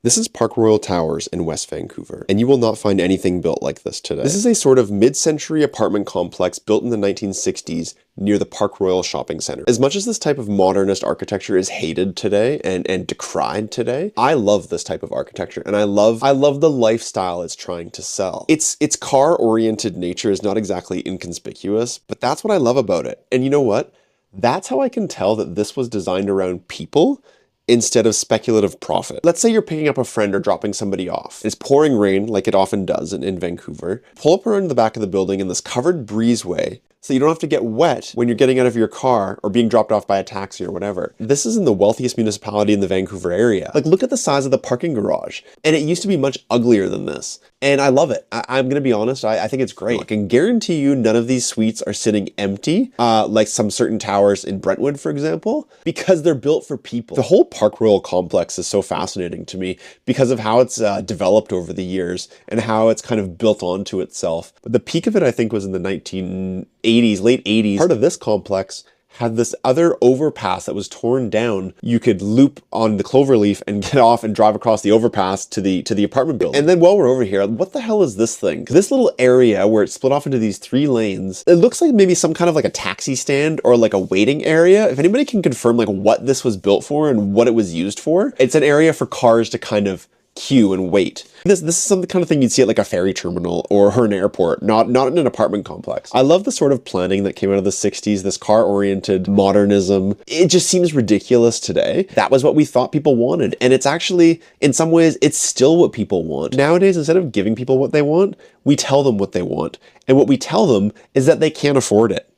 This is Park Royal Towers in West Vancouver, and you will not find anything built like this today. This is a sort of mid-century apartment complex built in the 1960s near the Park Royal Shopping Center. As much as this type of modernist architecture is hated today and decried today, I love this type of architecture, and I love the lifestyle it's trying to sell. Its car-oriented nature is not exactly inconspicuous, but that's what I love about it. And you know what? That's how I can tell that this was designed around people instead of speculative profit. Let's say you're picking up a friend or dropping somebody off. It's pouring rain, like it often does in Vancouver. Pull up around the back of the building in this covered breezeway so you don't have to get wet when you're getting out of your car or being dropped off by a taxi or whatever. This is in the wealthiest municipality in the Vancouver area. Like, look at the size of the parking garage. And it used to be much uglier than this. And I love it. I'm gonna be honest, I think it's great. I can guarantee you none of these suites are sitting empty, like some certain towers in Brentwood, for example, because they're built for people. The whole Park Royal complex is so fascinating to me because of how it's developed over the years and how it's kind of built onto itself. But the peak of it, I think, was in the 1980s, late 80s. Part of this complex had this other overpass that was torn down. You could loop on the Cloverleaf and get off and drive across the overpass to the apartment building. And then while we're over here, what the hell is this thing? This little area where it's split off into these 3 lanes, it looks like maybe some kind of like a taxi stand or like a waiting area. If anybody can confirm like what this was built for and what it was used for, it's an area for cars to kind of queue and wait. This is some kind of thing you'd see at like a ferry terminal or an airport, not in an apartment complex. I love the sort of planning that came out of the 60s, this car-oriented modernism. It just seems ridiculous today. That was what we thought people wanted. And it's actually, in some ways, it's still what people want. Nowadays, instead of giving people what they want, we tell them what they want. And what we tell them is that they can't afford it.